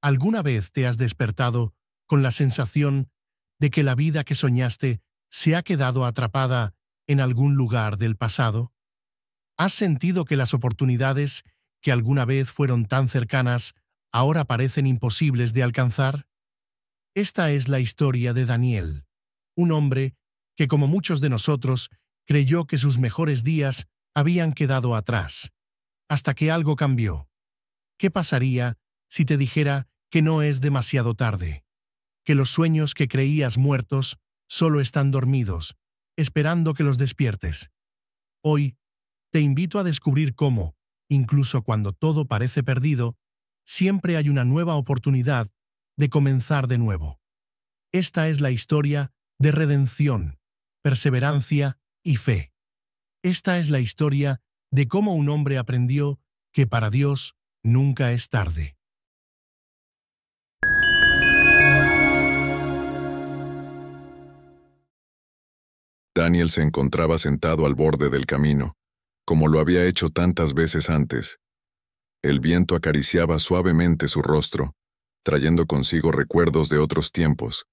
¿Alguna vez te has despertado con la sensación de que la vida que soñaste se ha quedado atrapada en algún lugar del pasado? ¿Has sentido que las oportunidades que alguna vez fueron tan cercanas ahora parecen imposibles de alcanzar? Esta es la historia de Daniel, un hombre que, como muchos de nosotros, creyó que sus mejores días habían quedado atrás, hasta que algo cambió. ¿Qué pasaría si te dijera que no es demasiado tarde? Que los sueños que creías muertos solo están dormidos, esperando que los despiertes. Hoy, te invito a descubrir cómo, incluso cuando todo parece perdido, siempre hay una nueva oportunidad de comenzar de nuevo. Esta es la historia de redención, perseverancia y fe. Esta es la historia de cómo un hombre aprendió que para Dios nunca es tarde. Daniel se encontraba sentado al borde del camino, como lo había hecho tantas veces antes. El viento acariciaba suavemente su rostro, trayendo consigo recuerdos de otros tiempos,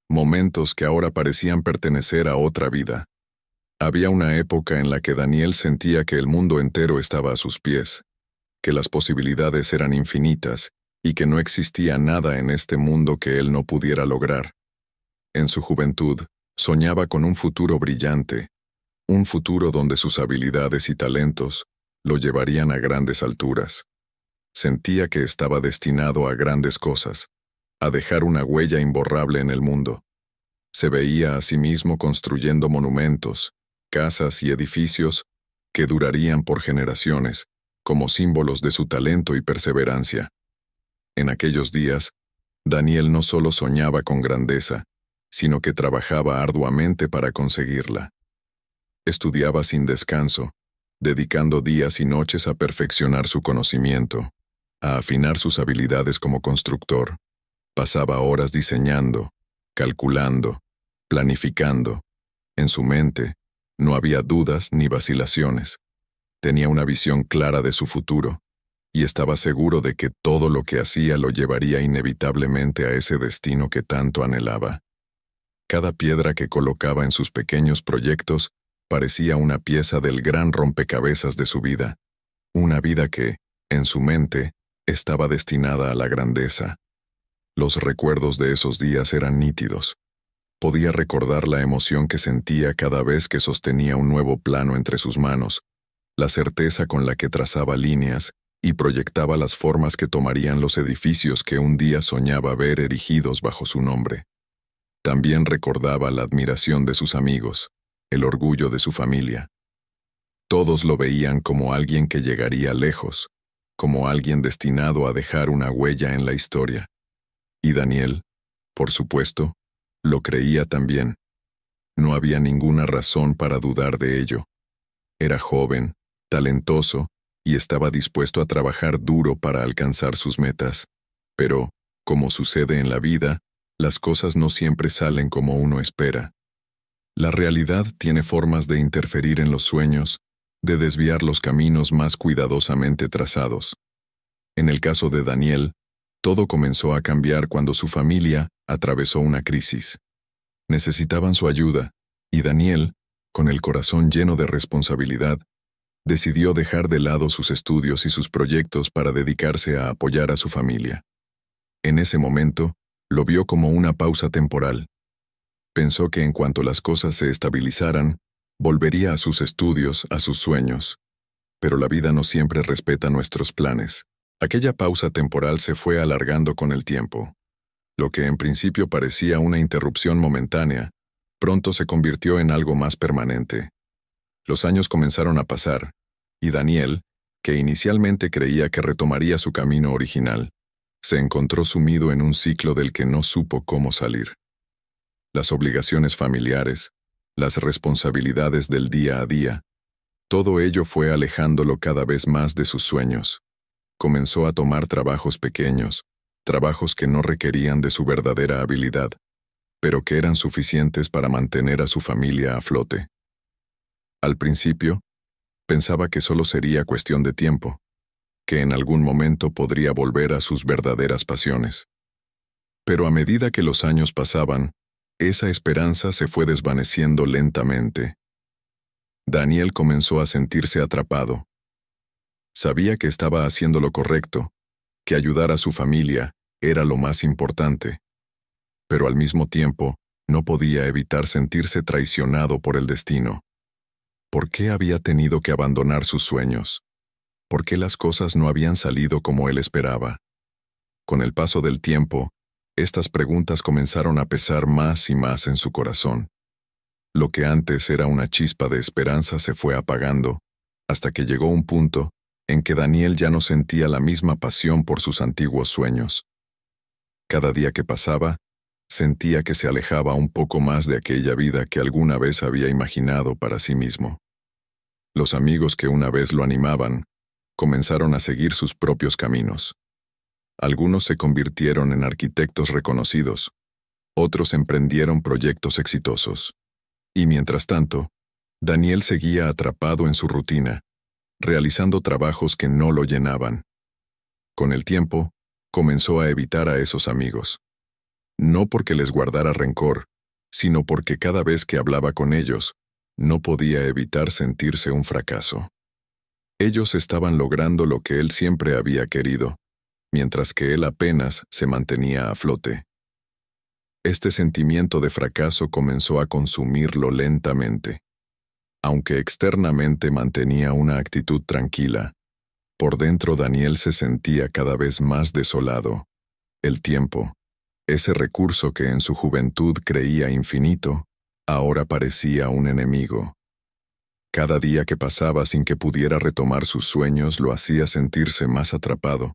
momentos que ahora parecían pertenecer a otra vida. Había una época en la que Daniel sentía que el mundo entero estaba a sus pies, que las posibilidades eran infinitas y que no existía nada en este mundo que él no pudiera lograr. En su juventud, soñaba con un futuro brillante, un futuro donde sus habilidades y talentos lo llevarían a grandes alturas. Sentía que estaba destinado a grandes cosas, a dejar una huella imborrable en el mundo. Se veía a sí mismo construyendo monumentos, casas y edificios que durarían por generaciones, como símbolos de su talento y perseverancia. En aquellos días, Daniel no solo soñaba con grandeza, sino que trabajaba arduamente para conseguirla. Estudiaba sin descanso, dedicando días y noches a perfeccionar su conocimiento, a afinar sus habilidades como constructor. Pasaba horas diseñando, calculando, planificando. En su mente, no había dudas ni vacilaciones. Tenía una visión clara de su futuro, y estaba seguro de que todo lo que hacía lo llevaría inevitablemente a ese destino que tanto anhelaba. Cada piedra que colocaba en sus pequeños proyectos parecía una pieza del gran rompecabezas de su vida, una vida que, en su mente, estaba destinada a la grandeza. Los recuerdos de esos días eran nítidos. Podía recordar la emoción que sentía cada vez que sostenía un nuevo plano entre sus manos, la certeza con la que trazaba líneas y proyectaba las formas que tomarían los edificios que un día soñaba ver erigidos bajo su nombre. También recordaba la admiración de sus amigos, el orgullo de su familia. Todos lo veían como alguien que llegaría lejos, como alguien destinado a dejar una huella en la historia. Y Daniel, por supuesto, lo creía también. No había ninguna razón para dudar de ello. Era joven, talentoso, y estaba dispuesto a trabajar duro para alcanzar sus metas. Pero, como sucede en la vida, las cosas no siempre salen como uno espera. La realidad tiene formas de interferir en los sueños, de desviar los caminos más cuidadosamente trazados. En el caso de Daniel, todo comenzó a cambiar cuando su familia atravesó una crisis. Necesitaban su ayuda, y Daniel, con el corazón lleno de responsabilidad, decidió dejar de lado sus estudios y sus proyectos para dedicarse a apoyar a su familia. En ese momento, lo vio como una pausa temporal. Pensó que en cuanto las cosas se estabilizaran, volvería a sus estudios, a sus sueños. Pero la vida no siempre respeta nuestros planes. Aquella pausa temporal se fue alargando con el tiempo. Lo que en principio parecía una interrupción momentánea, pronto se convirtió en algo más permanente. Los años comenzaron a pasar, y Daniel, que inicialmente creía que retomaría su camino original, se encontró sumido en un ciclo del que no supo cómo salir. Las obligaciones familiares, las responsabilidades del día a día, todo ello fue alejándolo cada vez más de sus sueños. Comenzó a tomar trabajos pequeños, trabajos que no requerían de su verdadera habilidad, pero que eran suficientes para mantener a su familia a flote. Al principio, pensaba que solo sería cuestión de tiempo, que en algún momento podría volver a sus verdaderas pasiones. Pero a medida que los años pasaban, esa esperanza se fue desvaneciendo lentamente. Daniel comenzó a sentirse atrapado. Sabía que estaba haciendo lo correcto, que ayudar a su familia era lo más importante, pero al mismo tiempo no podía evitar sentirse traicionado por el destino. ¿Por qué había tenido que abandonar sus sueños? ¿Por qué las cosas no habían salido como él esperaba? Con el paso del tiempo, estas preguntas comenzaron a pesar más y más en su corazón. Lo que antes era una chispa de esperanza se fue apagando, hasta que llegó un punto en que Daniel ya no sentía la misma pasión por sus antiguos sueños. Cada día que pasaba, sentía que se alejaba un poco más de aquella vida que alguna vez había imaginado para sí mismo. Los amigos que una vez lo animaban, comenzaron a seguir sus propios caminos. Algunos se convirtieron en arquitectos reconocidos, otros emprendieron proyectos exitosos. Y mientras tanto, Daniel seguía atrapado en su rutina, realizando trabajos que no lo llenaban. Con el tiempo, comenzó a evitar a esos amigos. No porque les guardara rencor, sino porque cada vez que hablaba con ellos, no podía evitar sentirse un fracaso. Ellos estaban logrando lo que él siempre había querido, mientras que él apenas se mantenía a flote. Este sentimiento de fracaso comenzó a consumirlo lentamente. Aunque externamente mantenía una actitud tranquila, por dentro Daniel se sentía cada vez más desolado. El tiempo, ese recurso que en su juventud creía infinito, ahora parecía un enemigo. Cada día que pasaba sin que pudiera retomar sus sueños lo hacía sentirse más atrapado,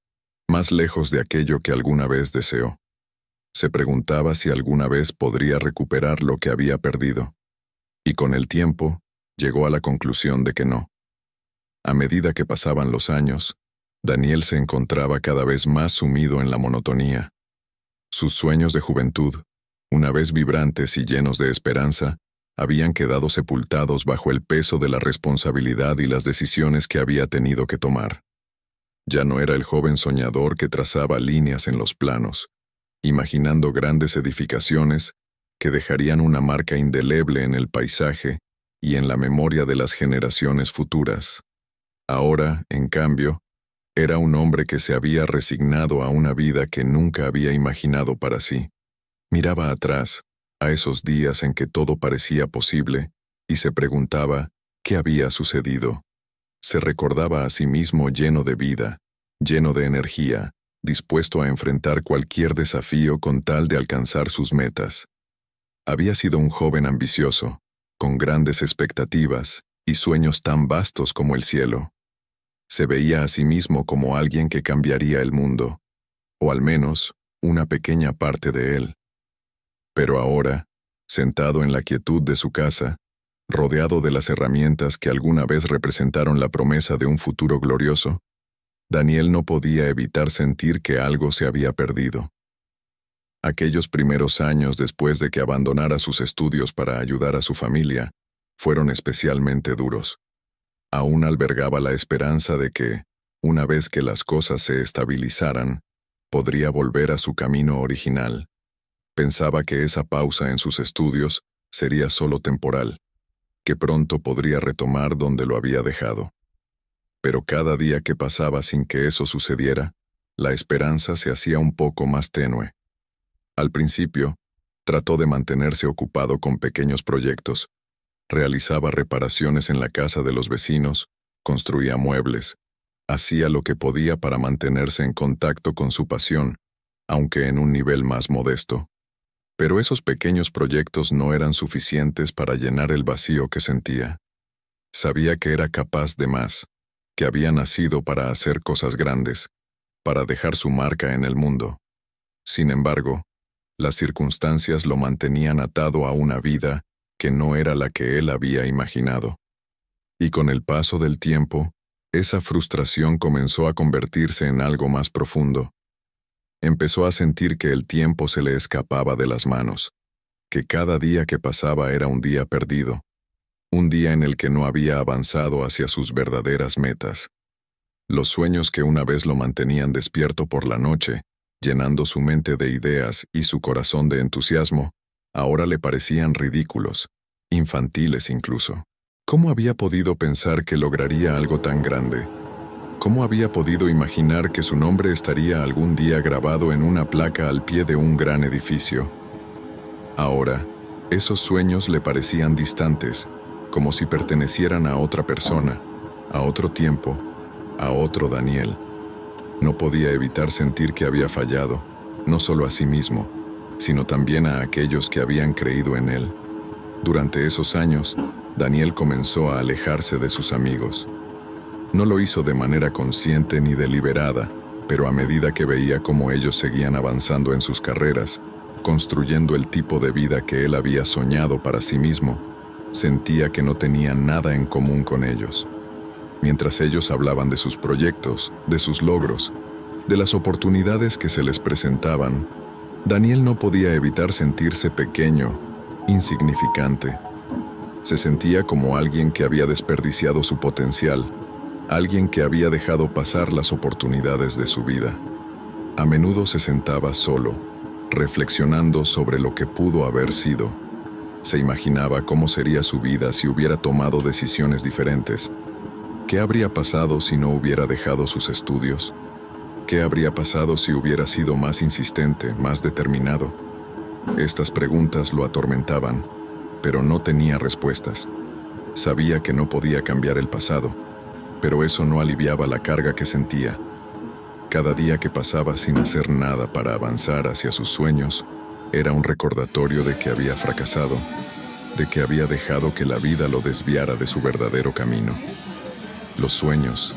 más lejos de aquello que alguna vez deseó. Se preguntaba si alguna vez podría recuperar lo que había perdido. Y con el tiempo, llegó a la conclusión de que no. A medida que pasaban los años, Daniel se encontraba cada vez más sumido en la monotonía. Sus sueños de juventud, una vez vibrantes y llenos de esperanza, habían quedado sepultados bajo el peso de la responsabilidad y las decisiones que había tenido que tomar. Ya no era el joven soñador que trazaba líneas en los planos, imaginando grandes edificaciones que dejarían una marca indeleble en el paisaje y en la memoria de las generaciones futuras. Ahora, en cambio, era un hombre que se había resignado a una vida que nunca había imaginado para sí. Miraba atrás, a esos días en que todo parecía posible, y se preguntaba qué había sucedido. Se recordaba a sí mismo lleno de vida, lleno de energía, dispuesto a enfrentar cualquier desafío con tal de alcanzar sus metas. Había sido un joven ambicioso, con grandes expectativas y sueños tan vastos como el cielo. Se veía a sí mismo como alguien que cambiaría el mundo, o al menos una pequeña parte de él. Pero ahora, sentado en la quietud de su casa, rodeado de las herramientas que alguna vez representaron la promesa de un futuro glorioso, Daniel no podía evitar sentir que algo se había perdido. Aquellos primeros años después de que abandonara sus estudios para ayudar a su familia, fueron especialmente duros. Aún albergaba la esperanza de que, una vez que las cosas se estabilizaran, podría volver a su camino original. Pensaba que esa pausa en sus estudios sería solo temporal, que pronto podría retomar donde lo había dejado. Pero cada día que pasaba sin que eso sucediera, la esperanza se hacía un poco más tenue. Al principio, trató de mantenerse ocupado con pequeños proyectos. Realizaba reparaciones en la casa de los vecinos, construía muebles, hacía lo que podía para mantenerse en contacto con su pasión, aunque en un nivel más modesto. Pero esos pequeños proyectos no eran suficientes para llenar el vacío que sentía. Sabía que era capaz de más, que había nacido para hacer cosas grandes, para dejar su marca en el mundo. Sin embargo, las circunstancias lo mantenían atado a una vida que no era la que él había imaginado. Y con el paso del tiempo, esa frustración comenzó a convertirse en algo más profundo. Empezó a sentir que el tiempo se le escapaba de las manos, que cada día que pasaba era un día perdido, un día en el que no había avanzado hacia sus verdaderas metas. Los sueños que una vez lo mantenían despierto por la noche, llenando su mente de ideas y su corazón de entusiasmo, ahora le parecían ridículos, infantiles incluso. ¿Cómo había podido pensar que lograría algo tan grande? ¿Cómo había podido imaginar que su nombre estaría algún día grabado en una placa al pie de un gran edificio? Ahora, esos sueños le parecían distantes, como si pertenecieran a otra persona, a otro tiempo, a otro Daniel. No podía evitar sentir que había fallado, no solo a sí mismo, sino también a aquellos que habían creído en él. Durante esos años, Daniel comenzó a alejarse de sus amigos. No lo hizo de manera consciente ni deliberada, pero a medida que veía cómo ellos seguían avanzando en sus carreras, construyendo el tipo de vida que él había soñado para sí mismo, sentía que no tenía nada en común con ellos. Mientras ellos hablaban de sus proyectos, de sus logros, de las oportunidades que se les presentaban, Daniel no podía evitar sentirse pequeño, insignificante. Se sentía como alguien que había desperdiciado su potencial, alguien que había dejado pasar las oportunidades de su vida. A menudo se sentaba solo, reflexionando sobre lo que pudo haber sido. Se imaginaba cómo sería su vida si hubiera tomado decisiones diferentes. ¿Qué habría pasado si no hubiera dejado sus estudios? ¿Qué habría pasado si hubiera sido más insistente, más determinado? Estas preguntas lo atormentaban, pero no tenía respuestas. Sabía que no podía cambiar el pasado, pero eso no aliviaba la carga que sentía. Cada día que pasaba sin hacer nada para avanzar hacia sus sueños, era un recordatorio de que había fracasado, de que había dejado que la vida lo desviara de su verdadero camino. Los sueños,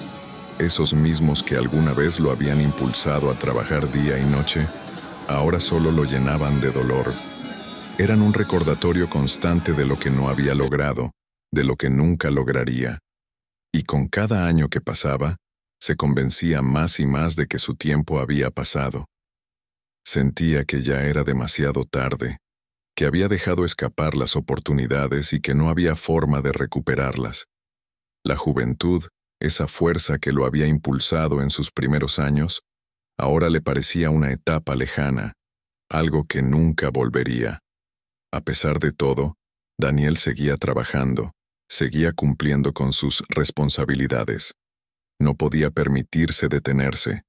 esos mismos que alguna vez lo habían impulsado a trabajar día y noche, ahora solo lo llenaban de dolor. Eran un recordatorio constante de lo que no había logrado, de lo que nunca lograría. Y con cada año que pasaba, se convencía más y más de que su tiempo había pasado. Sentía que ya era demasiado tarde, que había dejado escapar las oportunidades y que no había forma de recuperarlas. La juventud, esa fuerza que lo había impulsado en sus primeros años, ahora le parecía una etapa lejana, algo que nunca volvería. A pesar de todo, Daniel seguía trabajando, seguía cumpliendo con sus responsabilidades. No podía permitirse detenerse,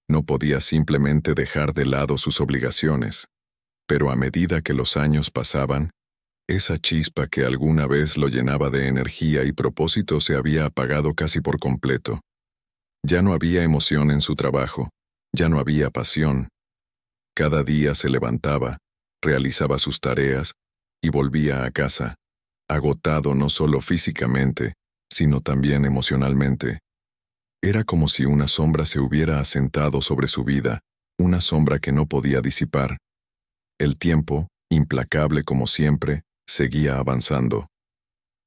no podía simplemente dejar de lado sus obligaciones. Pero a medida que los años pasaban, esa chispa que alguna vez lo llenaba de energía y propósito se había apagado casi por completo. Ya no había emoción en su trabajo, ya no había pasión. Cada día se levantaba, realizaba sus tareas y volvía a casa, agotado no solo físicamente, sino también emocionalmente. Era como si una sombra se hubiera asentado sobre su vida, una sombra que no podía disipar. El tiempo, implacable como siempre, seguía avanzando.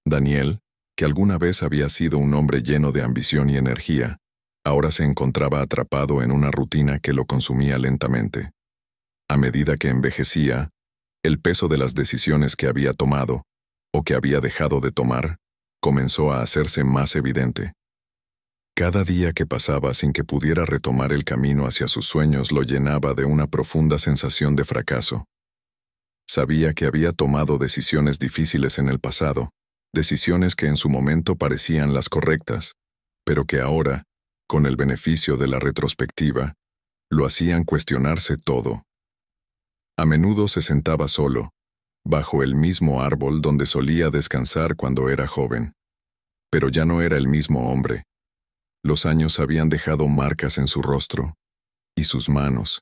Daniel, que alguna vez había sido un hombre lleno de ambición y energía, ahora se encontraba atrapado en una rutina que lo consumía lentamente. A medida que envejecía, el peso de las decisiones que había tomado, o que había dejado de tomar, comenzó a hacerse más evidente. Cada día que pasaba sin que pudiera retomar el camino hacia sus sueños lo llenaba de una profunda sensación de fracaso. Sabía que había tomado decisiones difíciles en el pasado, decisiones que en su momento parecían las correctas, pero que ahora, con el beneficio de la retrospectiva, lo hacían cuestionarse todo. A menudo se sentaba solo, bajo el mismo árbol donde solía descansar cuando era joven. Pero ya no era el mismo hombre. Los años habían dejado marcas en su rostro, y sus manos,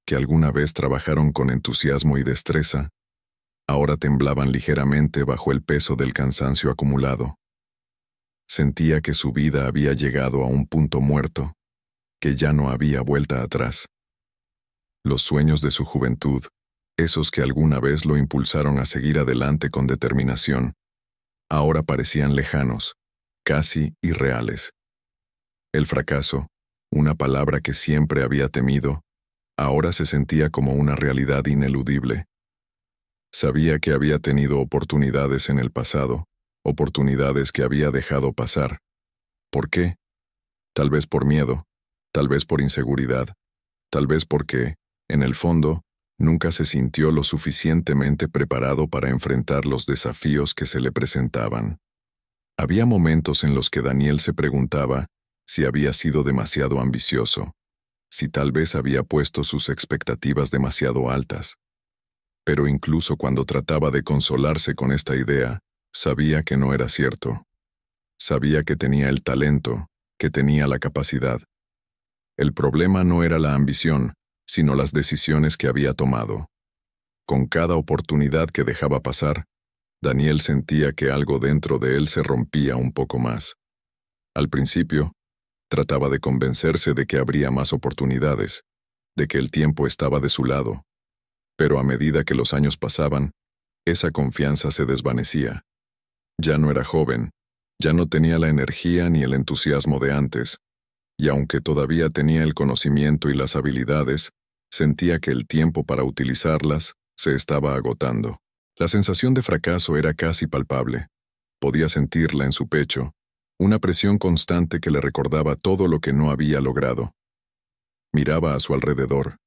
que alguna vez trabajaron con entusiasmo y destreza, ahora temblaban ligeramente bajo el peso del cansancio acumulado. Sentía que su vida había llegado a un punto muerto, que ya no había vuelta atrás. Los sueños de su juventud, esos que alguna vez lo impulsaron a seguir adelante con determinación, ahora parecían lejanos, casi irreales. El fracaso, una palabra que siempre había temido, ahora se sentía como una realidad ineludible. Sabía que había tenido oportunidades en el pasado, oportunidades que había dejado pasar. ¿Por qué? Tal vez por miedo, tal vez por inseguridad, tal vez porque, en el fondo, nunca se sintió lo suficientemente preparado para enfrentar los desafíos que se le presentaban. Había momentos en los que Daniel se preguntaba si había sido demasiado ambicioso, si tal vez había puesto sus expectativas demasiado altas. Pero incluso cuando trataba de consolarse con esta idea, sabía que no era cierto. Sabía que tenía el talento, que tenía la capacidad. El problema no era la ambición, sino las decisiones que había tomado. Con cada oportunidad que dejaba pasar, Daniel sentía que algo dentro de él se rompía un poco más. Al principio, trataba de convencerse de que habría más oportunidades, de que el tiempo estaba de su lado. Pero a medida que los años pasaban, esa confianza se desvanecía. Ya no era joven, ya no tenía la energía ni el entusiasmo de antes, y aunque todavía tenía el conocimiento y las habilidades, sentía que el tiempo para utilizarlas se estaba agotando. La sensación de fracaso era casi palpable. Podía sentirla en su pecho, una presión constante que le recordaba todo lo que no había logrado. Miraba a su alrededor.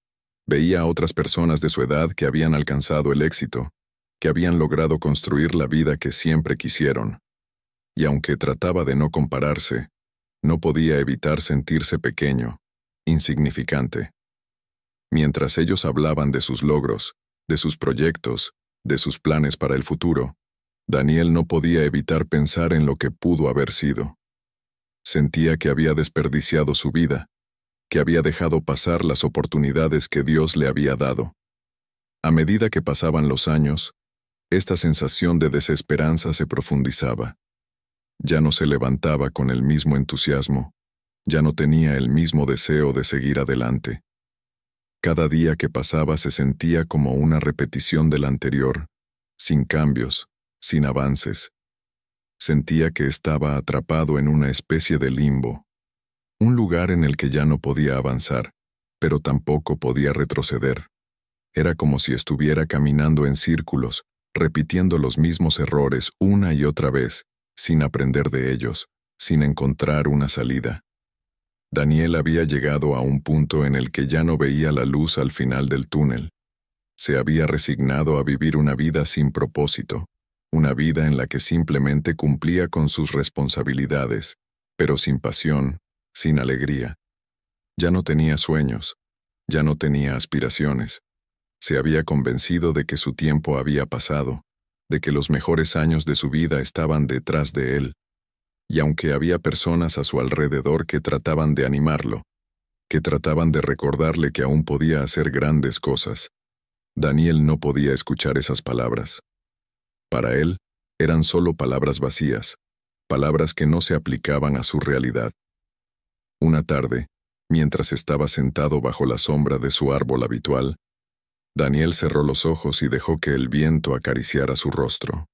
Veía a otras personas de su edad que habían alcanzado el éxito, que habían logrado construir la vida que siempre quisieron. Y aunque trataba de no compararse, no podía evitar sentirse pequeño, insignificante. Mientras ellos hablaban de sus logros, de sus proyectos, de sus planes para el futuro, Daniel no podía evitar pensar en lo que pudo haber sido. Sentía que había desperdiciado su vida, que había dejado pasar las oportunidades que Dios le había dado. A medida que pasaban los años, esta sensación de desesperanza se profundizaba. Ya no se levantaba con el mismo entusiasmo, ya no tenía el mismo deseo de seguir adelante. Cada día que pasaba se sentía como una repetición del anterior, sin cambios, sin avances. Sentía que estaba atrapado en una especie de limbo, un lugar en el que ya no podía avanzar, pero tampoco podía retroceder. Era como si estuviera caminando en círculos, repitiendo los mismos errores una y otra vez, sin aprender de ellos, sin encontrar una salida. Daniel había llegado a un punto en el que ya no veía la luz al final del túnel. Se había resignado a vivir una vida sin propósito, una vida en la que simplemente cumplía con sus responsabilidades, pero sin pasión, sin alegría. Ya no tenía sueños, ya no tenía aspiraciones. Se había convencido de que su tiempo había pasado, de que los mejores años de su vida estaban detrás de él. Y aunque había personas a su alrededor que trataban de animarlo, que trataban de recordarle que aún podía hacer grandes cosas, Daniel no podía escuchar esas palabras. Para él, eran solo palabras vacías, palabras que no se aplicaban a su realidad. Una tarde, mientras estaba sentado bajo la sombra de su árbol habitual, Daniel cerró los ojos y dejó que el viento acariciara su rostro.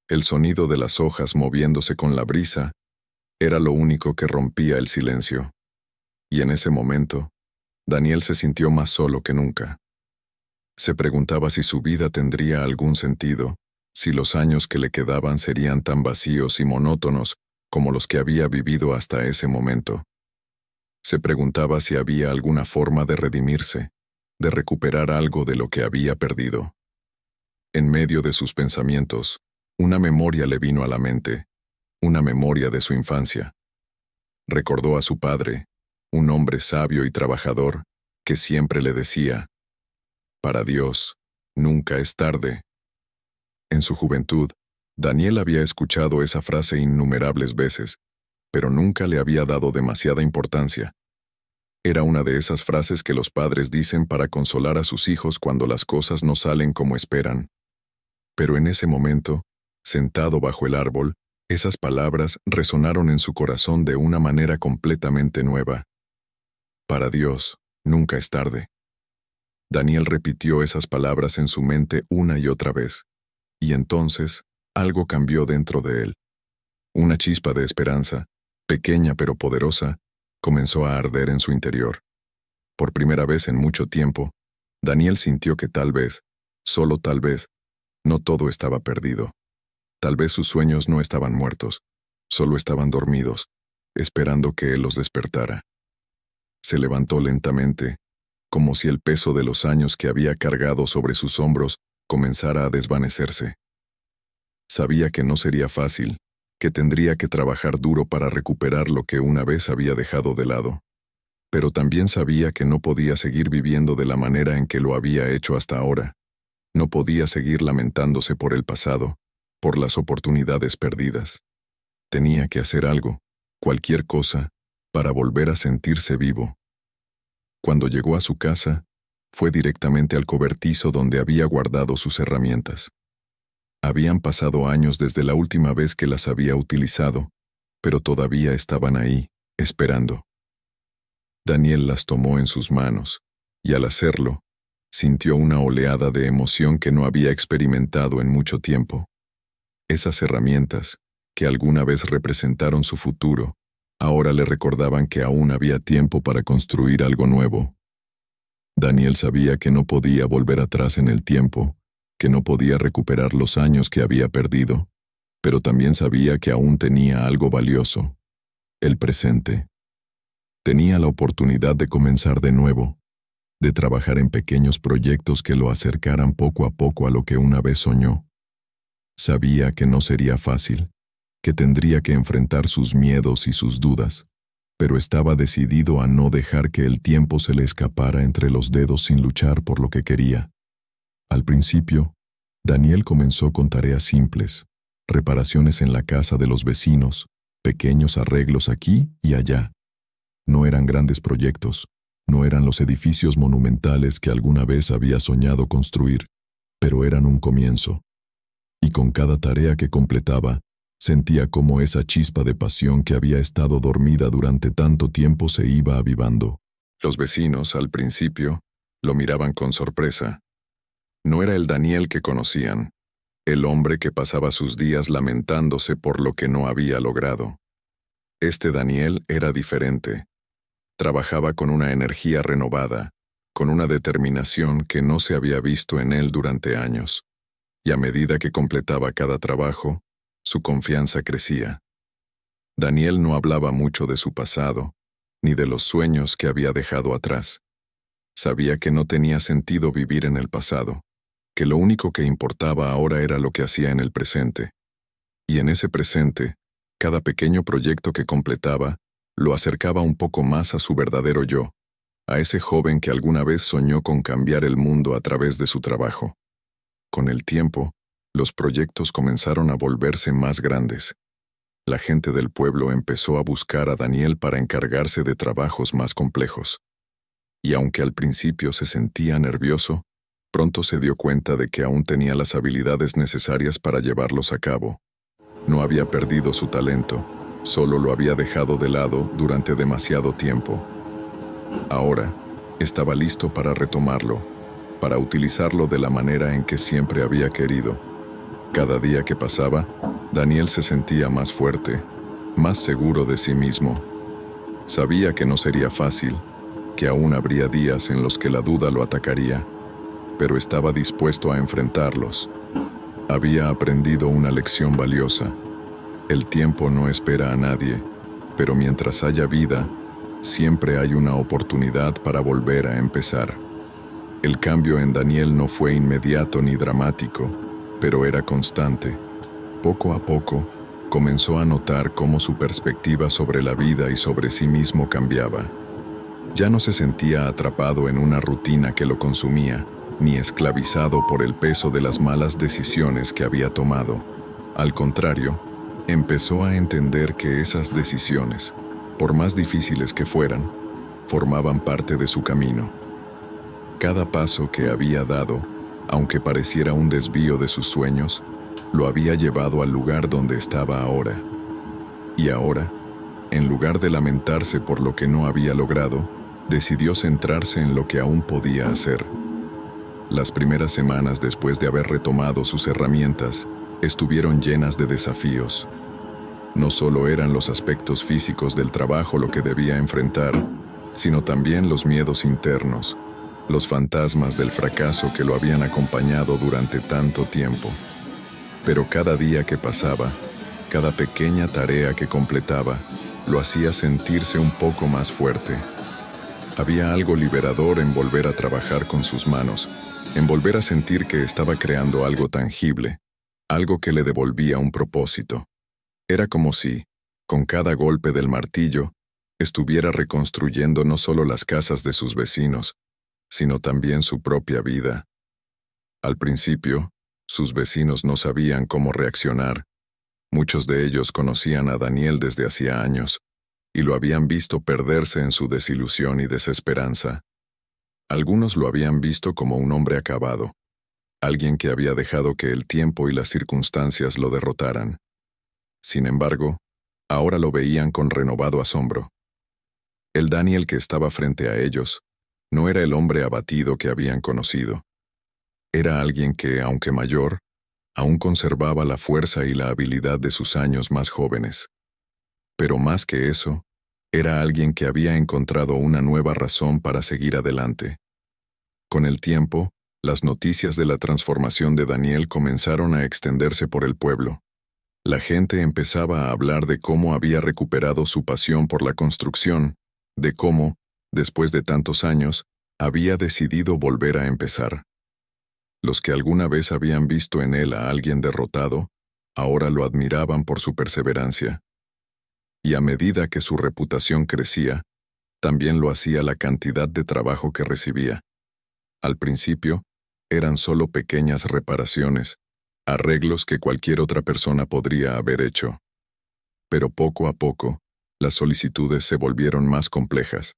El sonido de las hojas moviéndose con la brisa era lo único que rompía el silencio. Y en ese momento, Daniel se sintió más solo que nunca. Se preguntaba si su vida tendría algún sentido, si los años que le quedaban serían tan vacíos y monótonos como los que había vivido hasta ese momento. Se preguntaba si había alguna forma de redimirse, de recuperar algo de lo que había perdido. En medio de sus pensamientos, una memoria le vino a la mente, una memoria de su infancia. Recordó a su padre, un hombre sabio y trabajador, que siempre le decía, «Para Dios, nunca es tarde». En su juventud, Daniel había escuchado esa frase innumerables veces, pero nunca le había dado demasiada importancia. Era una de esas frases que los padres dicen para consolar a sus hijos cuando las cosas no salen como esperan. Pero en ese momento, sentado bajo el árbol, esas palabras resonaron en su corazón de una manera completamente nueva. Para Dios, nunca es tarde. Daniel repitió esas palabras en su mente una y otra vez, y entonces algo cambió dentro de él. Una chispa de esperanza, pequeña pero poderosa, comenzó a arder en su interior. Por primera vez en mucho tiempo, Daniel sintió que tal vez, solo tal vez, no todo estaba perdido. Tal vez sus sueños no estaban muertos, solo estaban dormidos, esperando que él los despertara. Se levantó lentamente, como si el peso de los años que había cargado sobre sus hombros comenzara a desvanecerse. Sabía que no sería fácil, que tendría que trabajar duro para recuperar lo que una vez había dejado de lado. Pero también sabía que no podía seguir viviendo de la manera en que lo había hecho hasta ahora. No podía seguir lamentándose por el pasado, por las oportunidades perdidas. Tenía que hacer algo, cualquier cosa, para volver a sentirse vivo. Cuando llegó a su casa, fue directamente al cobertizo donde había guardado sus herramientas. Habían pasado años desde la última vez que las había utilizado, pero todavía estaban ahí, esperando. Daniel las tomó en sus manos, y al hacerlo, sintió una oleada de emoción que no había experimentado en mucho tiempo. Esas herramientas, que alguna vez representaron su futuro, ahora le recordaban que aún había tiempo para construir algo nuevo. Daniel sabía que no podía volver atrás en el tiempo, que no podía recuperar los años que había perdido, pero también sabía que aún tenía algo valioso: el presente. Tenía la oportunidad de comenzar de nuevo, de trabajar en pequeños proyectos que lo acercaran poco a poco a lo que una vez soñó. Sabía que no sería fácil, que tendría que enfrentar sus miedos y sus dudas, pero estaba decidido a no dejar que el tiempo se le escapara entre los dedos sin luchar por lo que quería. Al principio, Daniel comenzó con tareas simples, reparaciones en la casa de los vecinos, pequeños arreglos aquí y allá. No eran grandes proyectos, no eran los edificios monumentales que alguna vez había soñado construir, pero eran un comienzo. Y con cada tarea que completaba, sentía como esa chispa de pasión que había estado dormida durante tanto tiempo se iba avivando. Los vecinos, al principio, lo miraban con sorpresa. No era el Daniel que conocían, el hombre que pasaba sus días lamentándose por lo que no había logrado. Este Daniel era diferente. Trabajaba con una energía renovada, con una determinación que no se había visto en él durante años. Y a medida que completaba cada trabajo, su confianza crecía. Daniel no hablaba mucho de su pasado, ni de los sueños que había dejado atrás. Sabía que no tenía sentido vivir en el pasado, que lo único que importaba ahora era lo que hacía en el presente. Y en ese presente, cada pequeño proyecto que completaba lo acercaba un poco más a su verdadero yo, a ese joven que alguna vez soñó con cambiar el mundo a través de su trabajo. Con el tiempo, los proyectos comenzaron a volverse más grandes. La gente del pueblo empezó a buscar a Daniel para encargarse de trabajos más complejos. Y aunque al principio se sentía nervioso, pronto se dio cuenta de que aún tenía las habilidades necesarias para llevarlos a cabo. No había perdido su talento, solo lo había dejado de lado durante demasiado tiempo. Ahora, estaba listo para retomarlo, para utilizarlo de la manera en que siempre había querido. Cada día que pasaba, Daniel se sentía más fuerte, más seguro de sí mismo. Sabía que no sería fácil, que aún habría días en los que la duda lo atacaría, pero estaba dispuesto a enfrentarlos. Había aprendido una lección valiosa. El tiempo no espera a nadie, pero mientras haya vida, siempre hay una oportunidad para volver a empezar. El cambio en Daniel no fue inmediato ni dramático, pero era constante. Poco a poco, comenzó a notar cómo su perspectiva sobre la vida y sobre sí mismo cambiaba. Ya no se sentía atrapado en una rutina que lo consumía, ni esclavizado por el peso de las malas decisiones que había tomado. Al contrario, empezó a entender que esas decisiones, por más difíciles que fueran, formaban parte de su camino. Cada paso que había dado, aunque pareciera un desvío de sus sueños, lo había llevado al lugar donde estaba ahora. Y ahora, en lugar de lamentarse por lo que no había logrado, decidió centrarse en lo que aún podía hacer. Las primeras semanas después de haber retomado sus herramientas, estuvieron llenas de desafíos. No solo eran los aspectos físicos del trabajo lo que debía enfrentar, sino también los miedos internos, los fantasmas del fracaso que lo habían acompañado durante tanto tiempo. Pero cada día que pasaba, cada pequeña tarea que completaba, lo hacía sentirse un poco más fuerte. Había algo liberador en volver a trabajar con sus manos, en volver a sentir que estaba creando algo tangible, algo que le devolvía un propósito. Era como si, con cada golpe del martillo, estuviera reconstruyendo no solo las casas de sus vecinos, sino también su propia vida. Al principio, sus vecinos no sabían cómo reaccionar. Muchos de ellos conocían a Daniel desde hacía años, y lo habían visto perderse en su desilusión y desesperanza. Algunos lo habían visto como un hombre acabado, alguien que había dejado que el tiempo y las circunstancias lo derrotaran. Sin embargo, ahora lo veían con renovado asombro. El Daniel que estaba frente a ellos no era el hombre abatido que habían conocido. Era alguien que, aunque mayor, aún conservaba la fuerza y la habilidad de sus años más jóvenes. Pero más que eso, era alguien que había encontrado una nueva razón para seguir adelante. Con el tiempo, las noticias de la transformación de Daniel comenzaron a extenderse por el pueblo. La gente empezaba a hablar de cómo había recuperado su pasión por la construcción, de cómo, después de tantos años, había decidido volver a empezar. Los que alguna vez habían visto en él a alguien derrotado, ahora lo admiraban por su perseverancia. Y a medida que su reputación crecía, también lo hacía la cantidad de trabajo que recibía. Al principio, eran solo pequeñas reparaciones, arreglos que cualquier otra persona podría haber hecho. Pero poco a poco, las solicitudes se volvieron más complejas.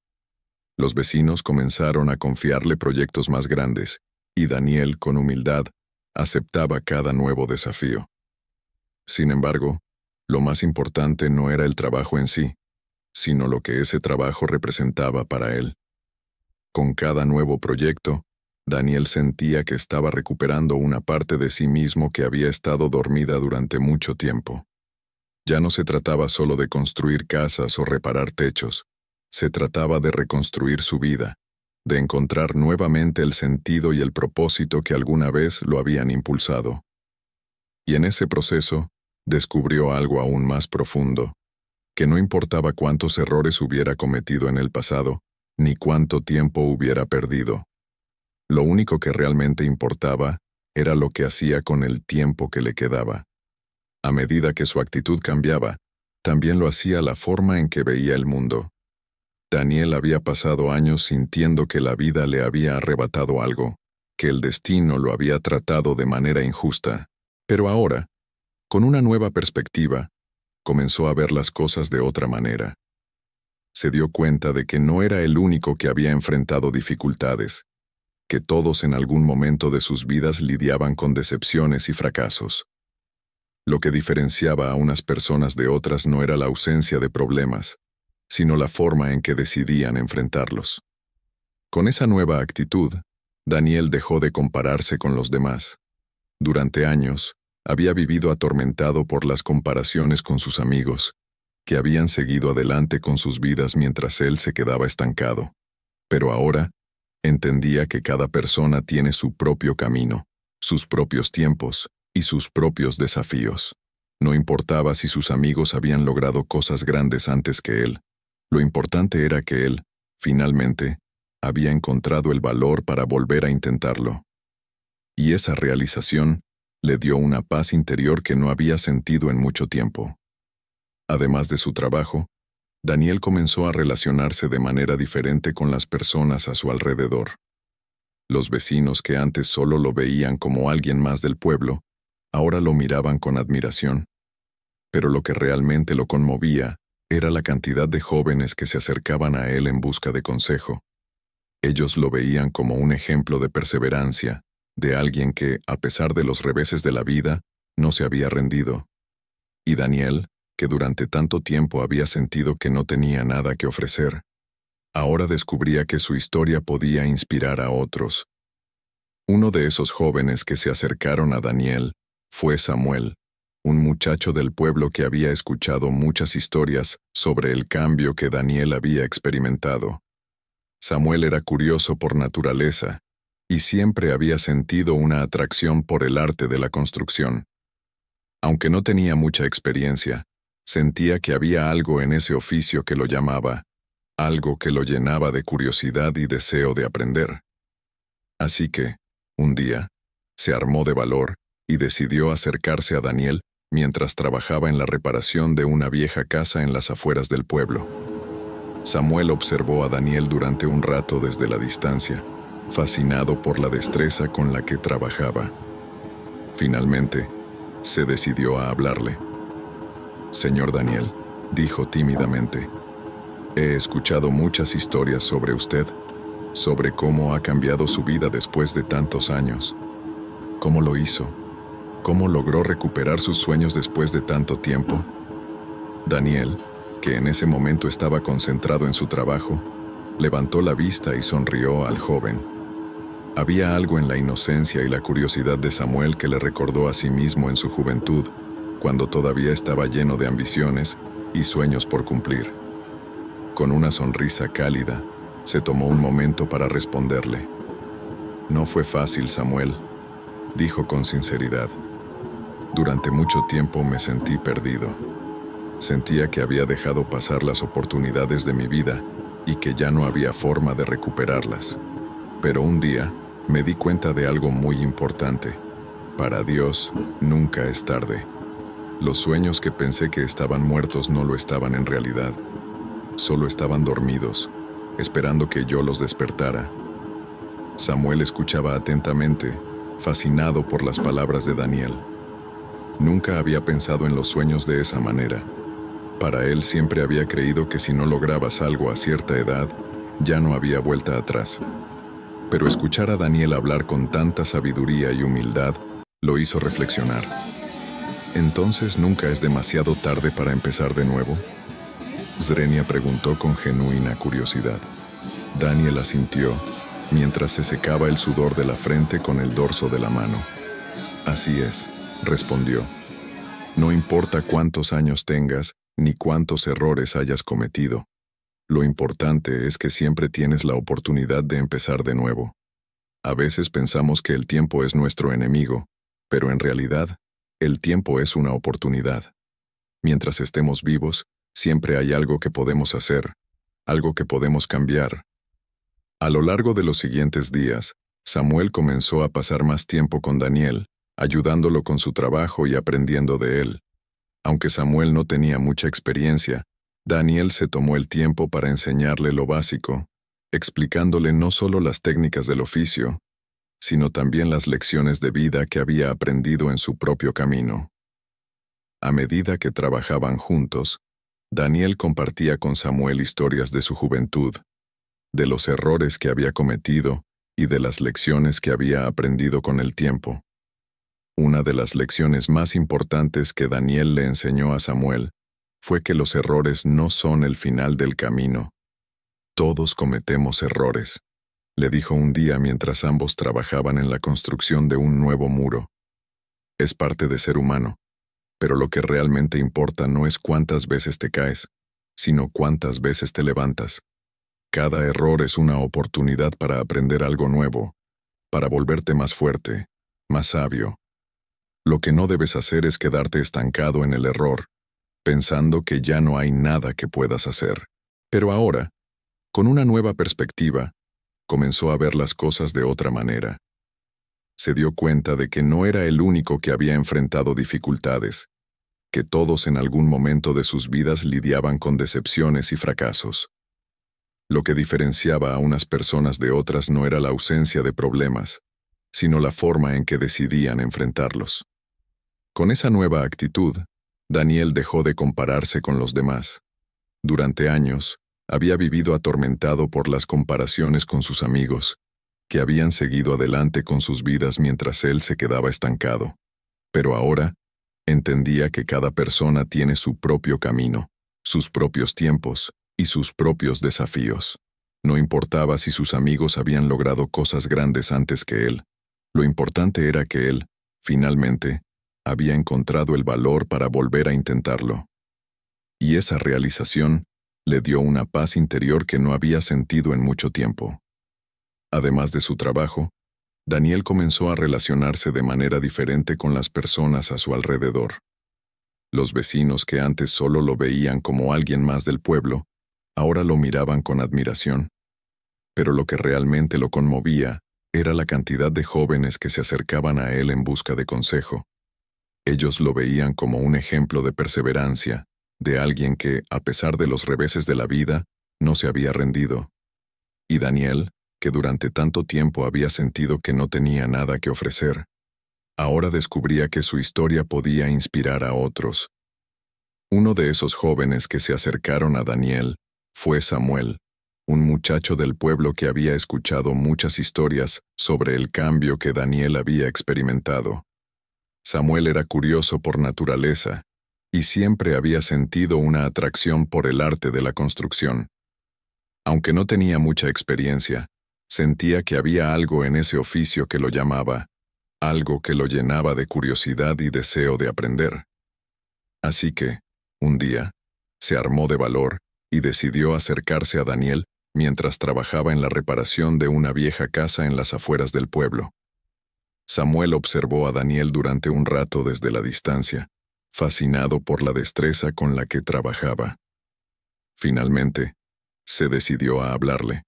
Los vecinos comenzaron a confiarle proyectos más grandes, y Daniel, con humildad, aceptaba cada nuevo desafío. Sin embargo, lo más importante no era el trabajo en sí, sino lo que ese trabajo representaba para él. Con cada nuevo proyecto, Daniel sentía que estaba recuperando una parte de sí mismo que había estado dormida durante mucho tiempo. Ya no se trataba solo de construir casas o reparar techos, se trataba de reconstruir su vida, de encontrar nuevamente el sentido y el propósito que alguna vez lo habían impulsado. Y en ese proceso, descubrió algo aún más profundo, que no importaba cuántos errores hubiera cometido en el pasado, ni cuánto tiempo hubiera perdido. Lo único que realmente importaba era lo que hacía con el tiempo que le quedaba. A medida que su actitud cambiaba, también lo hacía la forma en que veía el mundo. Daniel había pasado años sintiendo que la vida le había arrebatado algo, que el destino lo había tratado de manera injusta, pero ahora, con una nueva perspectiva, comenzó a ver las cosas de otra manera. Se dio cuenta de que no era el único que había enfrentado dificultades, que todos en algún momento de sus vidas lidiaban con decepciones y fracasos. Lo que diferenciaba a unas personas de otras no era la ausencia de problemas, sino la forma en que decidían enfrentarlos. Con esa nueva actitud, Daniel dejó de compararse con los demás. Durante años, había vivido atormentado por las comparaciones con sus amigos, que habían seguido adelante con sus vidas mientras él se quedaba estancado. Pero ahora, entendía que cada persona tiene su propio camino, sus propios tiempos y sus propios desafíos. No importaba si sus amigos habían logrado cosas grandes antes que él. Lo importante era que él, finalmente, había encontrado el valor para volver a intentarlo. Y esa realización le dio una paz interior que no había sentido en mucho tiempo. Además de su trabajo, Daniel comenzó a relacionarse de manera diferente con las personas a su alrededor. Los vecinos que antes solo lo veían como alguien más del pueblo, ahora lo miraban con admiración. Pero lo que realmente lo conmovía era la cantidad de jóvenes que se acercaban a él en busca de consejo. Ellos lo veían como un ejemplo de perseverancia, de alguien que, a pesar de los reveses de la vida, no se había rendido. Y Daniel, que durante tanto tiempo había sentido que no tenía nada que ofrecer, ahora descubría que su historia podía inspirar a otros. Uno de esos jóvenes que se acercaron a Daniel fue Samuel, un muchacho del pueblo que había escuchado muchas historias sobre el cambio que Daniel había experimentado. Samuel era curioso por naturaleza y siempre había sentido una atracción por el arte de la construcción. Aunque no tenía mucha experiencia, Sentía que había algo en ese oficio que lo llamaba, algo que lo llenaba de curiosidad y deseo de aprender. Así que, un día, se armó de valor y decidió acercarse a Daniel mientras trabajaba en la reparación de una vieja casa en las afueras del pueblo. Samuel observó a Daniel durante un rato desde la distancia, fascinado por la destreza con la que trabajaba. Finalmente, se decidió a hablarle. «Señor Daniel», dijo tímidamente, «he escuchado muchas historias sobre usted, sobre cómo ha cambiado su vida después de tantos años. ¿Cómo lo hizo? ¿Cómo logró recuperar sus sueños después de tanto tiempo?» Daniel, que en ese momento estaba concentrado en su trabajo, levantó la vista y sonrió al joven. Había algo en la inocencia y la curiosidad de Samuel que le recordó a sí mismo en su juventud, cuando todavía estaba lleno de ambiciones y sueños por cumplir. Con una sonrisa cálida, se tomó un momento para responderle. «No fue fácil, Samuel», dijo con sinceridad. «Durante mucho tiempo me sentí perdido. Sentía que había dejado pasar las oportunidades de mi vida y que ya no había forma de recuperarlas. Pero un día me di cuenta de algo muy importante. Para Dios, nunca es tarde. Los sueños que pensé que estaban muertos no lo estaban en realidad. Solo estaban dormidos, esperando que yo los despertara». Samuel escuchaba atentamente, fascinado por las palabras de Daniel. Nunca había pensado en los sueños de esa manera. Para él siempre había creído que si no lograbas algo a cierta edad, ya no había vuelta atrás. Pero escuchar a Daniel hablar con tanta sabiduría y humildad lo hizo reflexionar. ¿Entonces nunca es demasiado tarde para empezar de nuevo?, Zrenia preguntó con genuina curiosidad. Daniel asintió, mientras se secaba el sudor de la frente con el dorso de la mano. «Así es», respondió. «No importa cuántos años tengas, ni cuántos errores hayas cometido. Lo importante es que siempre tienes la oportunidad de empezar de nuevo. A veces pensamos que el tiempo es nuestro enemigo, pero en realidad, el tiempo es una oportunidad. Mientras estemos vivos, siempre hay algo que podemos hacer, algo que podemos cambiar». A lo largo de los siguientes días, Samuel comenzó a pasar más tiempo con Daniel, ayudándolo con su trabajo y aprendiendo de él. Aunque Samuel no tenía mucha experiencia, Daniel se tomó el tiempo para enseñarle lo básico, explicándole no solo las técnicas del oficio, sino también las lecciones de vida que había aprendido en su propio camino. A medida que trabajaban juntos, Daniel compartía con Samuel historias de su juventud, de los errores que había cometido y de las lecciones que había aprendido con el tiempo. Una de las lecciones más importantes que Daniel le enseñó a Samuel fue que los errores no son el final del camino. «Todos cometemos errores», le dijo un día mientras ambos trabajaban en la construcción de un nuevo muro. «Es parte de ser humano, pero lo que realmente importa no es cuántas veces te caes, sino cuántas veces te levantas. Cada error es una oportunidad para aprender algo nuevo, para volverte más fuerte, más sabio. Lo que no debes hacer es quedarte estancado en el error, pensando que ya no hay nada que puedas hacer». Pero ahora, con una nueva perspectiva, comenzó a ver las cosas de otra manera. Se dio cuenta de que no era el único que había enfrentado dificultades, que todos en algún momento de sus vidas lidiaban con decepciones y fracasos. Lo que diferenciaba a unas personas de otras no era la ausencia de problemas, sino la forma en que decidían enfrentarlos. Con esa nueva actitud, Daniel dejó de compararse con los demás. Durante años, había vivido atormentado por las comparaciones con sus amigos, que habían seguido adelante con sus vidas mientras él se quedaba estancado. Pero ahora, entendía que cada persona tiene su propio camino, sus propios tiempos y sus propios desafíos. No importaba si sus amigos habían logrado cosas grandes antes que él. Lo importante era que él, finalmente, había encontrado el valor para volver a intentarlo. Y esa realización le dio una paz interior que no había sentido en mucho tiempo. Además de su trabajo, Daniel comenzó a relacionarse de manera diferente con las personas a su alrededor. Los vecinos que antes solo lo veían como alguien más del pueblo, ahora lo miraban con admiración. Pero lo que realmente lo conmovía era la cantidad de jóvenes que se acercaban a él en busca de consejo. Ellos lo veían como un ejemplo de perseverancia, de alguien que, a pesar de los reveses de la vida, no se había rendido. Y Daniel, que durante tanto tiempo había sentido que no tenía nada que ofrecer, ahora descubría que su historia podía inspirar a otros. Uno de esos jóvenes que se acercaron a Daniel fue Samuel, un muchacho del pueblo que había escuchado muchas historias sobre el cambio que Daniel había experimentado. Samuel era curioso por naturaleza y siempre había sentido una atracción por el arte de la construcción. Aunque no tenía mucha experiencia, sentía que había algo en ese oficio que lo llamaba, algo que lo llenaba de curiosidad y deseo de aprender. Así que, un día, se armó de valor y decidió acercarse a Daniel mientras trabajaba en la reparación de una vieja casa en las afueras del pueblo. Samuel observó a Daniel durante un rato desde la distancia, fascinado por la destreza con la que trabajaba. Finalmente, se decidió a hablarle.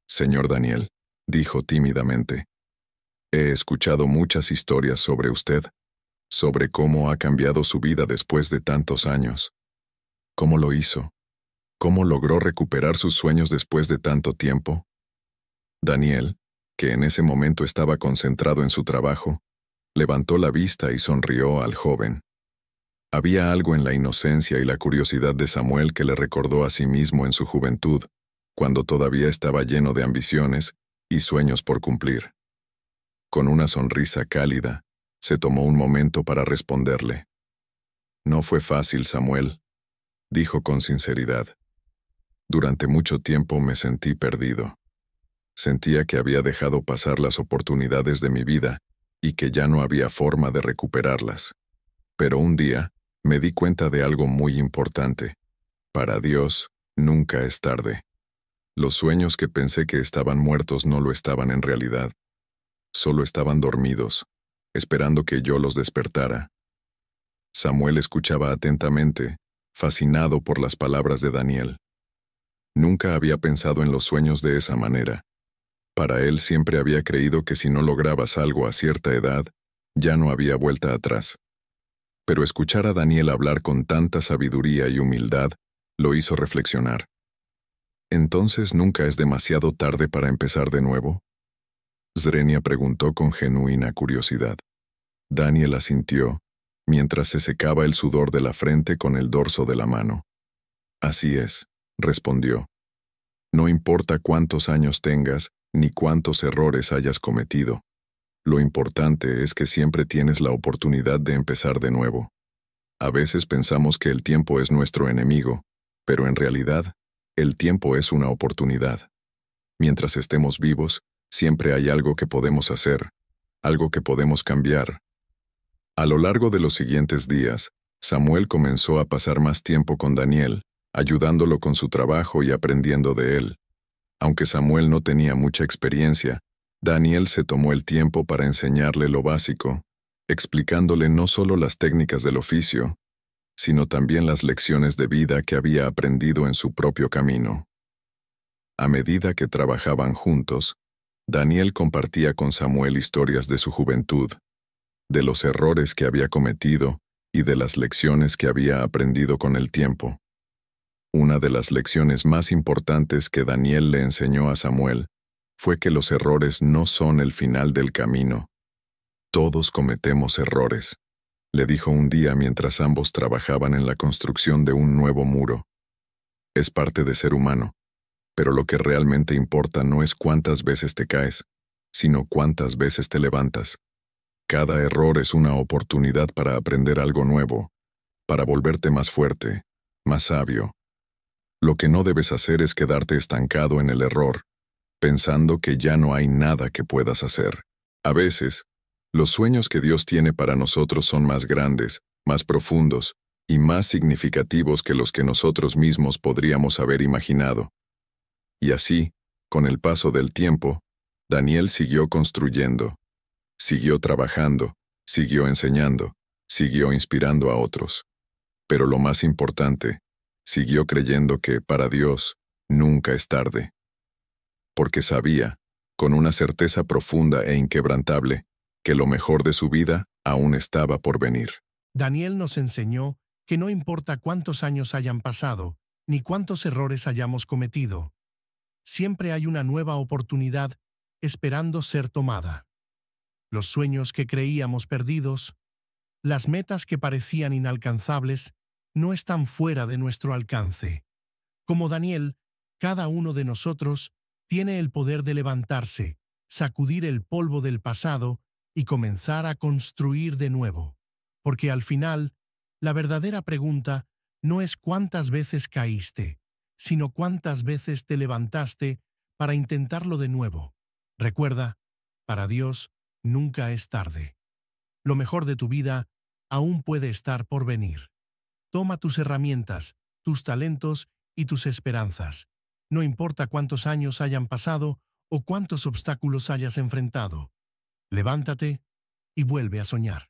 «Señor Daniel», dijo tímidamente, «he escuchado muchas historias sobre usted, sobre cómo ha cambiado su vida después de tantos años. ¿Cómo lo hizo? ¿Cómo logró recuperar sus sueños después de tanto tiempo?» Daniel, que en ese momento estaba concentrado en su trabajo, levantó la vista y sonrió al joven. Había algo en la inocencia y la curiosidad de Samuel que le recordó a sí mismo en su juventud, cuando todavía estaba lleno de ambiciones y sueños por cumplir. Con una sonrisa cálida, se tomó un momento para responderle. «No fue fácil, Samuel», dijo con sinceridad. «Durante mucho tiempo me sentí perdido. Sentía que había dejado pasar las oportunidades de mi vida y que ya no había forma de recuperarlas. Pero un día me di cuenta de algo muy importante. Para Dios, nunca es tarde. Los sueños que pensé que estaban muertos no lo estaban en realidad. Solo estaban dormidos, esperando que yo los despertara». Samuel escuchaba atentamente, fascinado por las palabras de Daniel. Nunca había pensado en los sueños de esa manera. Para él siempre había creído que si no lograbas algo a cierta edad, ya no había vuelta atrás. Pero escuchar a Daniel hablar con tanta sabiduría y humildad lo hizo reflexionar. ¿Entonces nunca es demasiado tarde para empezar de nuevo?, Zrenia preguntó con genuina curiosidad. Daniel asintió, mientras se secaba el sudor de la frente con el dorso de la mano. «Así es», respondió. «No importa cuántos años tengas, ni cuántos errores hayas cometido. Lo importante es que siempre tienes la oportunidad de empezar de nuevo. A veces pensamos que el tiempo es nuestro enemigo, pero en realidad, el tiempo es una oportunidad. Mientras estemos vivos, siempre hay algo que podemos hacer, algo que podemos cambiar». A lo largo de los siguientes días, Samuel comenzó a pasar más tiempo con Daniel, ayudándolo con su trabajo y aprendiendo de él. Aunque Samuel no tenía mucha experiencia, Daniel se tomó el tiempo para enseñarle lo básico, explicándole no solo las técnicas del oficio, sino también las lecciones de vida que había aprendido en su propio camino. A medida que trabajaban juntos, Daniel compartía con Samuel historias de su juventud, de los errores que había cometido y de las lecciones que había aprendido con el tiempo. Una de las lecciones más importantes que Daniel le enseñó a Samuel fue que los errores no son el final del camino. «Todos cometemos errores», le dijo un día mientras ambos trabajaban en la construcción de un nuevo muro. «Es parte de ser humano, pero lo que realmente importa no es cuántas veces te caes, sino cuántas veces te levantas. Cada error es una oportunidad para aprender algo nuevo, para volverte más fuerte, más sabio. Lo que no debes hacer es quedarte estancado en el error, pensando que ya no hay nada que puedas hacer. A veces, los sueños que Dios tiene para nosotros son más grandes, más profundos y más significativos que los que nosotros mismos podríamos haber imaginado». Y así, con el paso del tiempo, Daniel siguió construyendo. Siguió trabajando, siguió enseñando, Siguió inspirando a otros. Pero lo más importante, siguió creyendo que, para Dios, nunca es tarde. Porque sabía, con una certeza profunda e inquebrantable, que lo mejor de su vida aún estaba por venir. Daniel nos enseñó que no importa cuántos años hayan pasado, ni cuántos errores hayamos cometido, siempre hay una nueva oportunidad esperando ser tomada. Los sueños que creíamos perdidos, las metas que parecían inalcanzables, no están fuera de nuestro alcance. Como Daniel, cada uno de nosotros tiene el poder de levantarse, sacudir el polvo del pasado y comenzar a construir de nuevo. Porque al final, la verdadera pregunta no es cuántas veces caíste, sino cuántas veces te levantaste para intentarlo de nuevo. Recuerda, para Dios nunca es tarde. Lo mejor de tu vida aún puede estar por venir. Toma tus herramientas, tus talentos y tus esperanzas. No importa cuántos años hayan pasado o cuántos obstáculos hayas enfrentado. Levántate y vuelve a soñar.